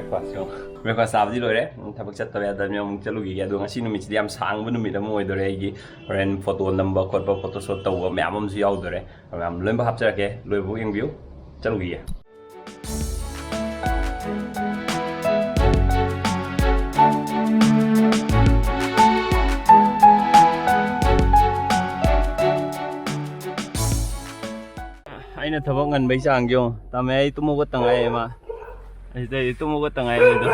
breakfast breakfast साबजी लोरे थबक चत्तबे यादम यम चलुगी अदो ngasi numit di am sang numit am oidore gi ren photo number khotpa photo shot taw myam am su yaudore am loimba hapjarake loibu yengbiu chalugi aina thabak ngan bai sang jo tame ai tumu ko tangai ma ai tumu ko tangai do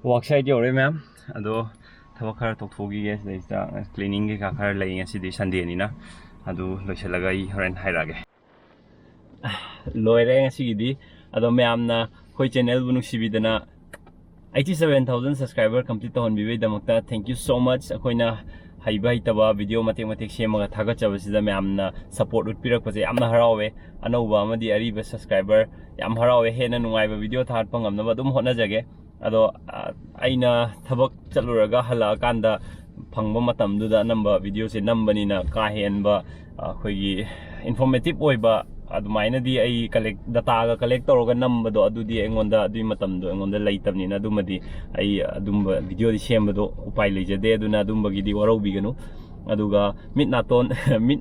worksite yore ma'am ado thawak khar tokhogi ge seista cleaning ge ka khar lai ngasi di sunday ni na adu loisalaga I horen hairage loire ngasi di ado ma'am na khoi channel bu nuksibidana 87,000 subscriber complete to honbi damakta thank you so much akoina haiba hitaba video matek semaga thaga chabasida ma'am na support utpirak paje amna harawe anouba amadi ariba subscriber yam harawe hena nungaiba video that pangam na dum hona jage ado aina thabak chaluraga hala kanda phangba matam duda number video se nambani na ka henba khoigi informative oiba adumaina di ai collect data ga collect toroga number do adudi engonda adui matam do engonda leitabni na adumadi ai adumba video di sembado upai leijade aduna adumba gi di warobi ganu aduga mit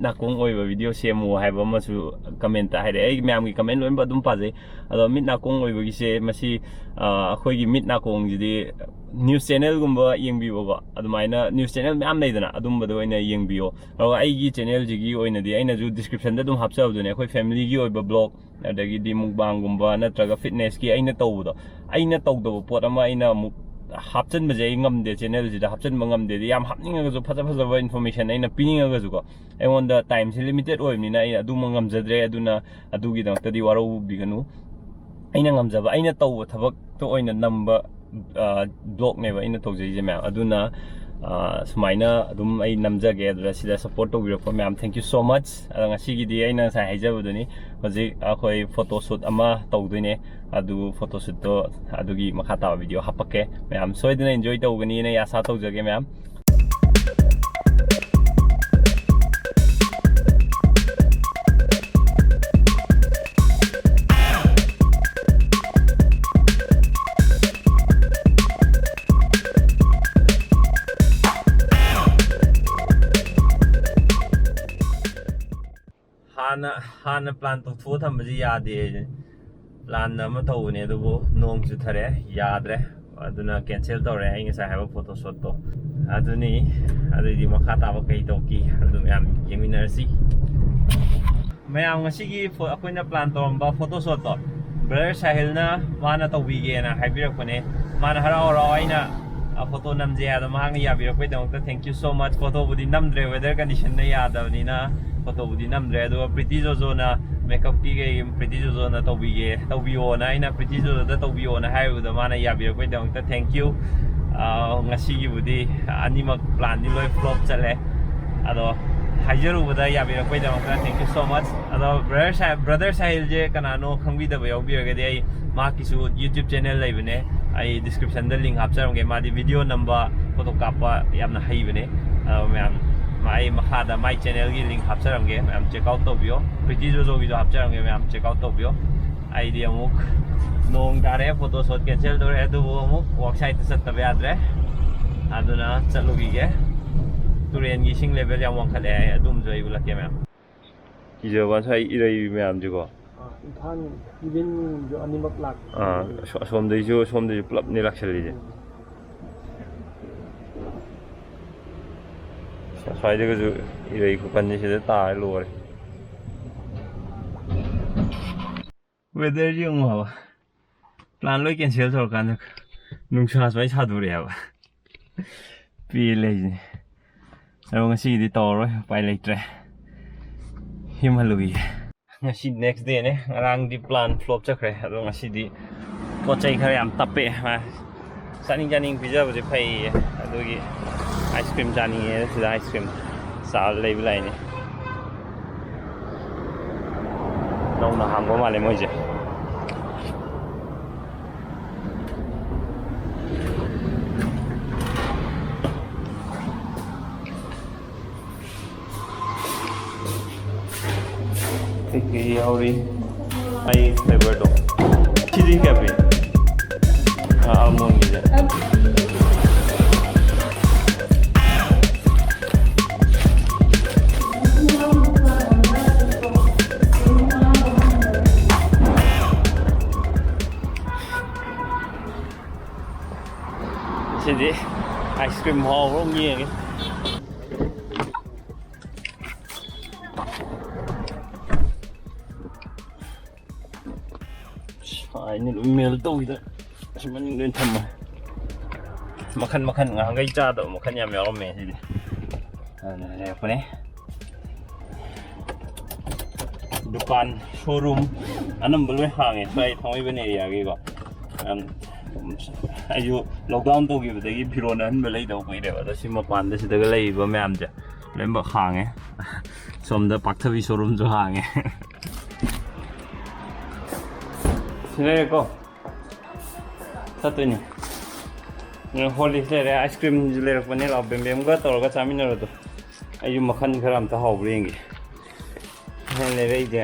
nakong oiba video semu haiba masu comment haire ai myam gi comment loimba dum paje ado mit nakong oiba gi se masi akhoi gi mit nakong ji news channel gumba yengbi bogo adumaina news channel myam leidana adumba do oina yengbiyo aro ai gi channel ji gi oina di aina ju description da dum hapsa dune akhoi family gi oiba blog adagi di mukbang gumba natraga fitness gi aina tawdo aina tawdo pot ama aina hapchen baje ngamde channel ji da hapchen mangam de yam hapninga ga ju phaja information aina pininga ga ju ko engonda time limited oimni na adu mangam jadre aduna adugi da di waro biganu aina ngamjaba aina taw thabak to oina number blog neba ina tawjai je ma'am aduna sumaina adum ai namjage adura sida support to biro ma'am thank you so much ngasi gi di aina sa haijabuduni hoji akhoi photo shoot ama tawduine adu photo shoot to adugi makhata video hapake ma'am soidina enjoy tawgani na yasa tawjage ma'am hana plan to thu tham ji yade plan na ma thau ne du nong chu thare yadre aduna cancel tore ai ngai sa ha photo shot to aduni adudi makha ta ba kai to ki adum yam yeminarsi mayam ngasi gi akoina plan to ba photo shot to brother sahil na mana to wi ge na haibirak pone mana harao ro aina photo namje ada ma ngi yabirak pe dong thank you so much photo budi namdre weather condition na yadavni na photo budi namdre do pretty jojo na makeup ki ge pretty jojo na tawbiyo na ina pretty jojo da tawbiyo na haibu da mana yabirak pe dong thank you ngasi gi budi animak plan di loi flop chale ado hajaru bada yabirak pe dong thank you so much ado brother sahil je kanano khangbi da bayo bi ge ai ma kisu youtube channel lai bane ai description da link hapcharonge ma di video number photo kapa yamna hai bane ma'am mai makhada my channel gi link hapcharonge ma'am check out to bio pretty jojo video hapcharonge ma'am check out to bio idea muk nong dare photo shot cancel dore adu muk worksite sat tabe adre aduna chalugi ge turen gi sing level yam wang khale adum joi bulake ma'am ijo ba sai irei ma'am jigo Than even jo animak lak somdei plap ni laksali je sai de ju irei ku kan ni se ta lore weather yung ha plan loi cancel sor kan nungsa sai sa du re ba pi le ni aro ngasi di to roi pai leitre himalui ngasi next day ne arang di plan flop chakre ado ngasi di pochai khare am tape ma saning pizza bu je phai adogi ice cream janing e sida ice cream sal lei bilai ni nong na ham ko male moi je ꯀꯩꯀꯩ ꯌꯥꯎꯔꯤ ꯑꯩ ꯐ꯭ꯂꯦꯕꯔꯗꯣ ꯁꯤꯗꯤ ꯀꯌꯥ ꯄꯤ ꯑꯜꯃꯣꯟꯒꯤꯁꯦ ꯁꯤꯗꯤ ice cream ꯍꯥꯎꯕ꯭ꯔꯣ ꯌꯦꯡꯉꯦ ꯑꯩꯅ ꯑꯗꯨꯝ ꯃꯦꯜ ꯇꯧꯋꯤꯗ ꯑꯁꯤ ꯃꯅꯤꯡꯗ ꯑꯣꯏꯅ ꯊꯝꯃ ꯃꯈꯟ ꯃꯈꯟ ꯉꯍꯥꯟꯈꯩ ꯆꯥꯗꯕ ꯃꯈꯟ ꯌꯥꯝ ꯌꯥꯎꯔꯝꯃꯦ ꯁꯤꯗꯤ ꯑꯗꯨꯅ ꯂꯩꯔꯛꯄꯅꯦ ꯗꯨꯀꯥꯟ ꯁꯣꯔꯨꯝ ꯑꯅꯝꯕ ꯂꯣꯏ ꯍꯥꯡꯉꯦ ꯁ꯭ꯋꯥꯏ ꯊꯥꯡꯃꯩꯕꯟ ꯑꯦꯔꯤꯌꯥꯒꯤꯀꯣ ꯑꯩꯁꯨ ꯂꯣꯛꯗꯥꯎꯟ ꯇꯧꯈꯤꯕꯗꯒꯤ ꯐꯤꯔꯣꯟ ꯑꯍꯟꯕ ꯂꯩꯗꯕ ꯀꯨꯏꯔꯦꯕ ꯑꯗꯣ ꯁꯤ ꯃꯄꯥꯟꯗ ꯁꯤꯗꯒ ꯂꯩꯔꯤꯕ ꯃꯌꯥꯝꯁꯦ ꯂꯣꯏꯅꯃꯛ ꯍꯥꯡꯉꯦ ꯁꯣꯝꯗ ꯄꯥꯛꯊꯕꯤ ꯁꯣꯔꯨꯝꯁꯨ ꯍꯥꯡꯉꯦ ꯂꯩꯔꯦꯀꯣ ꯆꯠꯇꯣꯏꯅꯤ ꯍꯣꯂꯤꯛꯁ ꯂꯩꯔꯦ ꯑꯥꯏꯁ ꯀ꯭ꯔꯤꯝꯁꯨ ꯂꯩꯔꯛꯄꯅꯦ ꯂꯥꯎ ꯕꯦꯝꯕꯦꯝꯒ ꯇꯧꯔꯒ ꯆꯥꯃꯤꯟꯅꯔꯣꯗꯣ ꯑꯩꯁꯨ ꯃꯈꯟ ꯈꯔ ꯑꯝꯇ ꯍꯥꯎꯕ꯭ꯔꯥ ꯌꯦꯡꯒꯦ ꯂꯩꯔꯛꯏꯁꯦ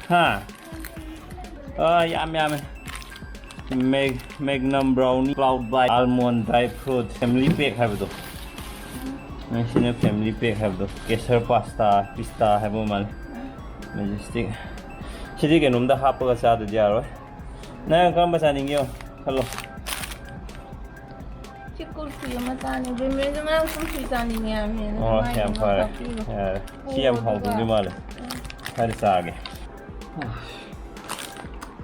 ꯍꯥ ꯌꯥꯝꯃꯦ ꯃꯦꯒꯅꯝ ꯕ꯭ꯔꯥꯎꯅꯤ ꯀ꯭ꯂꯥꯎꯗ ꯕꯥꯏꯠ ꯑꯜꯃꯣꯟ ꯗ꯭ꯔꯥꯏ ꯐ꯭ꯔꯨꯠ ꯐꯦꯃꯤꯂꯤ ꯄꯦꯛ ꯍꯥꯏꯕꯗꯣ ꯁꯤꯅ ꯐꯦꯃꯤꯂꯤ ꯄꯦꯛ ꯍꯥꯏꯕꯗꯣ ꯀꯦꯁꯔ ꯄꯥꯁꯇꯥ ꯄꯤꯁꯇꯥ ꯍꯥꯏꯕ ꯃꯥꯜꯂꯦ ꯃꯦꯖꯦꯁꯇꯤꯛ ꯁꯤꯗꯤ ꯀꯩꯅꯣꯝꯗ ꯍꯥꯞꯄꯒ ꯆꯥꯗ꯭ꯔꯗꯤ ꯌꯥꯔꯣꯏ ꯅꯪ ꯀꯔꯝꯕ ꯆꯥꯅꯤꯡꯒꯦ ꯈꯜꯂꯣ ꯁꯤ ꯀꯨꯜꯐꯤ ꯑꯃ ꯆꯥꯅꯤꯡꯉꯦ ꯕꯦꯝꯕꯦꯝꯁꯨ ꯃꯌꯥꯝ ꯀꯨꯜꯐꯤ ꯆꯥꯅꯤꯡꯉꯦ ꯍꯥꯏꯕꯅꯤꯅ ꯌꯥꯝ ꯐꯔꯦ ꯌꯥꯔꯦ ꯁꯤ ꯌꯥꯝ ꯍꯥꯎꯗꯧꯗꯤ ꯃꯥꯜꯂꯦ ꯈꯔ ꯆꯥꯒꯦ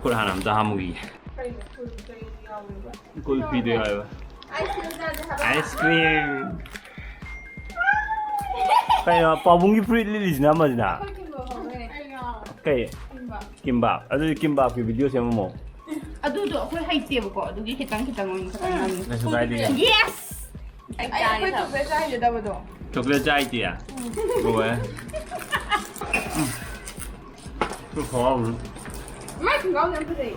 ꯈꯨꯠ ꯍꯥꯟꯅ ꯑꯝꯇ ꯍꯥꯝꯃꯨꯈꯤꯒꯦ ꯀꯨꯜꯐꯤꯗꯣ ꯌꯥꯎꯋꯦꯕ ꯑꯥꯏꯁ ꯀ꯭ꯔꯤꯝ ꯀꯩꯅꯣ ꯄꯥꯕꯨꯡꯒꯤ ꯐꯨꯔꯤꯠ ꯂꯤꯠꯂꯤꯁꯤꯅ ꯑꯃꯁꯤꯅ ꯀꯩ ꯀꯤꯝꯕꯥꯞ ꯑꯗꯨꯗꯤ ꯀꯤꯝꯕꯥꯞꯀꯤ ꯚꯤꯗꯤꯑꯣ ꯁꯦꯝꯃꯝꯃꯣ ꯑꯗꯨꯗꯣ ꯑꯩꯈꯣꯏ ꯍꯩꯇꯦꯕꯀꯣ ꯑꯗꯨꯒꯤ ꯈꯤꯇꯪ ꯑꯣꯏꯅ ꯈꯪꯉꯝꯃꯤ ꯀꯩꯁꯨ ꯀꯥꯏꯗꯦ ꯌꯦꯁ ꯑꯩꯈꯣꯏ ꯆꯣꯀ꯭ꯂꯦꯠ ꯆꯥꯏꯒꯗꯕꯗꯣ ꯆꯣꯀ꯭ꯂꯦꯠ ꯆꯥꯏꯇꯦ ꯂꯣꯏꯔꯦ ꯈꯣꯡꯒ꯭ꯔꯥꯎ ꯃꯥꯏ ꯈꯣꯡꯒ꯭ꯔꯥꯎ ꯌꯥꯝ ꯐꯖꯩ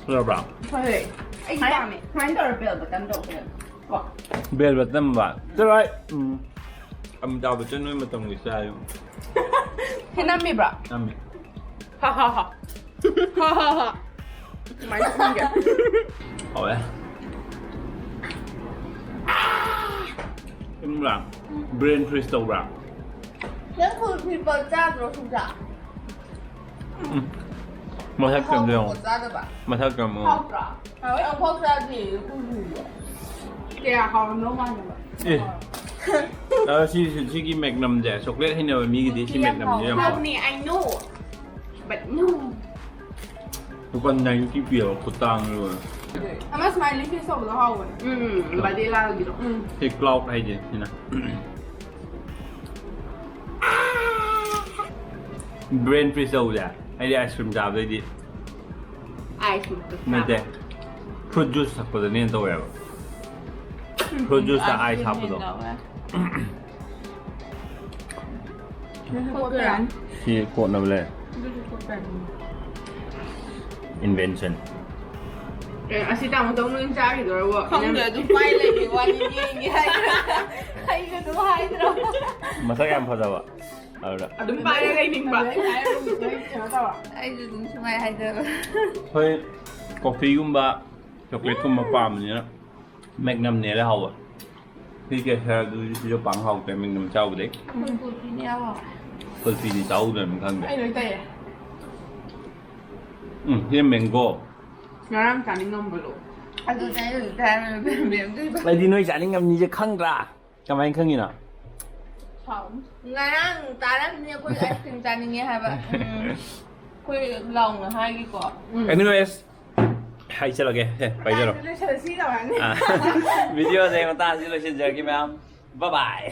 ꯐꯖꯕ꯭ꯔꯥ ꯐꯖꯩ ꯑꯩ ꯄꯥꯝꯃꯦ ꯁꯨꯃꯥꯏꯅ ꯇꯧꯔ ꯕꯦꯜ ꯕꯇꯟ ꯇꯧꯕ ꯀꯣ ꯕꯦꯜ ꯕꯇꯟ ꯕ ꯆꯠꯂꯣꯏ ꯑꯃꯤꯇꯥꯕ ꯕꯆꯟ ꯅꯣꯏ ꯃꯇꯝꯒꯤ ꯆꯥꯏ ꯍꯦꯟꯅꯝꯃꯤꯕ꯭ꯔꯥ ꯅꯝꯃꯤ ꯍꯥ ꯍꯥ ꯍꯥ ꯍꯥ ꯍꯥ ꯍꯥ ꯁꯨꯃꯥꯏꯅ ꯈꯪꯒꯦ ꯍꯥꯎꯋꯦ ꯈꯪꯕ꯭ꯔꯥ ꯕ꯭ꯔꯦꯟ ꯐ꯭ꯔꯤꯖ ꯇꯧꯕ꯭ꯔꯥ ꯅꯪ ꯀꯨꯜꯐꯤ ꯄꯣꯠ ꯆꯥꯗ꯭ꯔꯣ ꯁꯨꯡꯆꯥ ꯃꯊꯛ ꯀꯝꯗ ꯌꯦꯡꯉꯣ ꯆꯥꯗꯕ ꯃꯊꯛ ꯀꯝꯗ ꯍꯥꯎꯇ꯭ꯔꯥ ꯍꯥꯎꯋꯦ ꯑꯃꯨꯛꯐꯥꯎ ꯆꯥꯗ꯭ꯔꯤ ꯀꯨꯜꯐꯤꯗꯣ ꯀꯌꯥ ꯍꯥꯎꯔꯝꯗꯧ ꯃꯥꯟꯗꯕ ꯁꯤꯒꯤ ꯃꯦꯒꯅꯝꯁꯦ ꯆꯣꯀ꯭ꯂꯦꯠ ꯍꯩꯅꯕ ꯃꯤꯒꯤꯗꯤ ꯁꯤ ꯃꯦꯒꯅꯝꯁꯦ ꯌꯥꯝ ꯍꯥꯎꯋꯦ ꯍꯥꯎꯕꯅꯤ I know but no ꯂꯨꯄꯥ 90 ꯄꯤꯌꯣ ꯈꯨꯇꯥꯡꯗꯣ ꯑꯃ ꯁꯨꯃꯥꯏꯅ ꯂꯤꯐꯤꯁ ꯇꯧꯕꯗꯣ ꯍꯥꯎꯕꯅꯦ ꯕꯥꯗꯤꯂꯥꯒꯤꯗꯣ ꯁꯤ ꯀ꯭ꯂꯥꯎꯗ ꯍꯥꯏꯁꯦ ꯁꯤꯅ ꯕ꯭ꯔꯦꯟ ꯐ꯭ꯔꯤꯖ ꯇꯧꯕꯁꯦ ꯑꯩꯗꯤ ꯑꯥꯏꯁ ꯀ꯭ꯔꯤꯝ ꯆꯥꯕꯗꯩꯗꯤ ꯅꯠꯇꯦ ꯐ꯭ꯔꯨꯠ ꯖꯨꯁ ꯊꯛꯄꯗꯅ ꯍꯦꯟꯅ ꯇꯧꯋꯦꯕ ꯐ꯭ꯔꯨꯠ ꯖꯨꯁꯇ ꯑꯥꯏꯁ ꯍꯥꯞꯄꯗꯣ ꯁꯤ ꯀꯣꯠꯅꯕ ꯂꯩ ꯏꯟꯚꯦꯟꯁꯟ ꯑꯁꯤ ꯇꯥꯃꯣ ꯅꯣꯏ ꯆꯥꯈꯤꯗꯣꯏꯔꯕꯣ ꯈꯪꯗꯦ ꯑꯗꯨꯝ ꯄꯥꯏ ꯂꯩꯒꯦ ꯋꯥꯅꯤ ꯌꯦꯡꯒꯦ ꯍꯥꯏꯗ꯭ꯔꯥ ꯑꯩꯁꯨ ꯑꯗꯨꯝ ꯍꯥꯏꯗ꯭ꯔꯣ ꯃꯁꯛ ꯌꯥꯝ ꯐꯖꯕ ꯑꯗꯨꯗ ꯑꯗꯨꯝ ꯄꯥꯏꯔ ꯂꯩꯅꯤꯡꯕ ꯑꯩꯁꯨ ꯑꯗꯨꯝ ꯁꯨꯃꯥꯏꯅ ꯍꯥꯏꯖꯕ ꯍꯣꯏ ꯀꯣꯐꯤꯒꯨꯝꯕ ꯆꯣꯀ꯭ꯂꯦꯠꯀꯨꯝꯕ ꯄꯥꯝꯕꯅꯤꯅ ꯃꯦꯒꯅꯝꯅꯦꯔ ꯍꯥꯎꯕ ꯁꯤ ꯀꯦꯁꯔꯗꯨꯗꯤ ꯁꯤꯁꯨ ꯄꯥꯡ ꯍꯥꯎꯇꯦ ꯃꯦꯒꯅꯝ ꯆꯥꯎꯕꯗꯩ ꯀꯨꯜꯐꯤꯅꯦ ꯌꯥꯝ ꯍꯥꯎꯋꯦ ꯀꯨꯜꯐꯤꯗꯤ ꯆꯥꯎꯗ꯭ꯔꯕꯅꯤ ꯈꯪꯗꯦ ꯑꯩ ꯂꯣꯏ ꯇꯩꯌꯦ ꯁꯤ ꯃꯦꯡꯒꯣ ꯉꯔꯥꯡ ꯆꯥꯅꯤꯡꯉꯝꯕꯗꯣ ꯑꯗꯨꯅꯦ ꯑꯩ ꯍꯧꯖꯤꯛ ꯍꯥꯏꯔꯝꯃꯦ ꯕꯦꯝꯕꯦꯝꯗꯨ ꯑꯩꯗꯤ ꯅꯣꯏ ꯆꯥꯅꯤꯡꯉꯝꯅꯤꯁꯦ ꯈꯪꯗ꯭ꯔꯥ ꯀꯃꯥꯏꯅ ꯈꯪꯉꯤꯅꯣ ꯉꯔꯥꯡ ꯇꯥꯔꯝꯅꯤ ꯑꯩꯈꯣꯏ ꯑꯥꯏꯁ ꯀ꯭ꯔꯤꯝ ꯆꯥꯅꯤꯡꯉꯦ ꯍꯥꯏꯕ ꯑꯩꯈꯣꯏ ꯂꯥꯎꯅ ꯍꯥꯏꯒꯤꯀꯣ ꯑꯦꯅꯤꯋꯦꯁ ꯍꯥꯏꯆꯠꯂꯒꯦ ꯄꯥꯏꯖꯔꯣ ꯂꯣꯏꯁꯜꯂꯁꯤ ꯇꯧꯔꯅꯤ ꯚꯤꯗꯤꯑꯣꯁꯦ ꯃꯇꯥꯡꯁꯤ ꯂꯣꯏꯁꯤꯟꯖꯔꯒꯦ ꯃꯌꯥꯝ ꯕꯥꯏ